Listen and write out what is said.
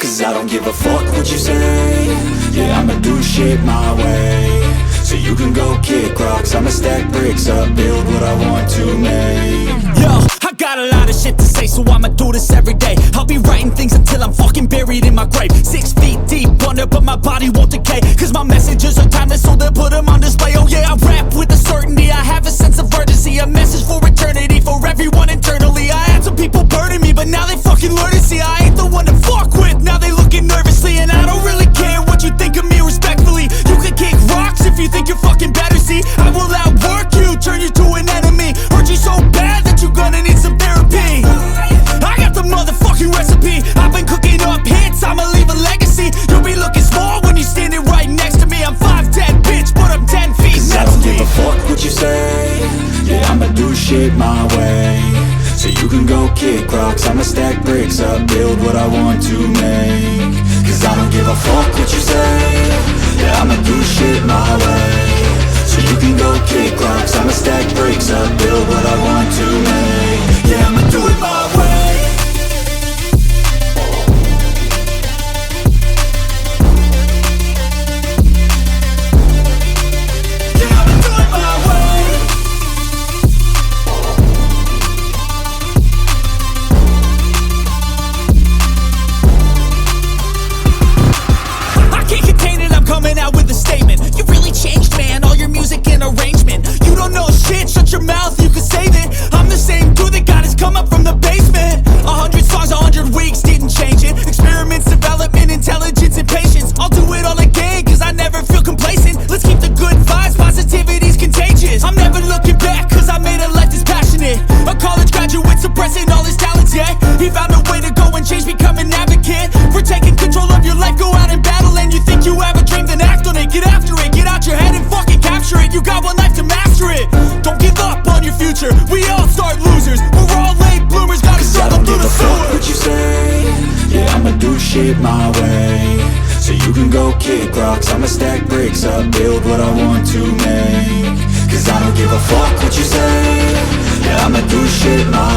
Cause I don't give a fuck what you say. Yeah, I'ma do shit my way. So you can go kick rocks, I'ma stack bricks up, build what I want to make. Yo, I got a lot of shit to say, so I'ma do this every day. I'll be writing things until I'm fucking buried in my grave. 6 feet deep under, but my body won't decay. Cause my messages are timeless, so they'll put them on display. Oh yeah, I rap with a certainty, I have a sense of urgency. A message for eternity, for everyone internally. I had some people burning me, but now they fucking learn to see I ain't the one to fuck with, now they looking nervously. And I don't really care what you think of me, respectfully. You can kick rocks if you think you're fucking better, see. I will outwork you, turn you to an enemy. Hurt you so bad that you're gonna need some therapy. I got the motherfucking recipe, I've been cooking up hits, I'ma leave a legacy. You'll be looking small when you're standing right next to me. I'm 5'10", bitch, but I'm 10 feet Cause next I don't to me. give a fuck what you say. Yeah, I'ma do shit my way. So you can go kick rocks, I'ma stack bricks up, build what I want to make. Cause I don't give a fuck what you say. Yeah, I'ma do shit my way. So you can go kick rocks, I'ma stack bricks up, build what I want to make. Yeah, I'ma do it my way. Coming out with a statement. You really changed, man, all your music and arrangement. You don't know shit, shut your mouth, you can save it. I'm the same dude that got his come up from the basement. 100 songs, 100 weeks, didn't change it. Experiments, development, intelligence, and patience. I'll do it all again, cause I never feel complacent. Let's keep the good vibes, positivity's contagious. I'm never looking back, cause I made a life that's passionate. A college graduate suppressing all his talents, yeah. He found a way to go and change, become an advocate. For taking control of your life, go out and battle. And you think you have a dream, then act on it. Get after it, get out your head and fucking capture it. You got one life to master it. Don't give up on your future, we all start losers. We're all late bloomers, gotta struggle through the sewer. What you say? Yeah, I'ma do shit my way. So you can go kick rocks, I'ma stack bricks up, build what I want to make. Cause I don't give a fuck what you say. Yeah, I'ma do shit my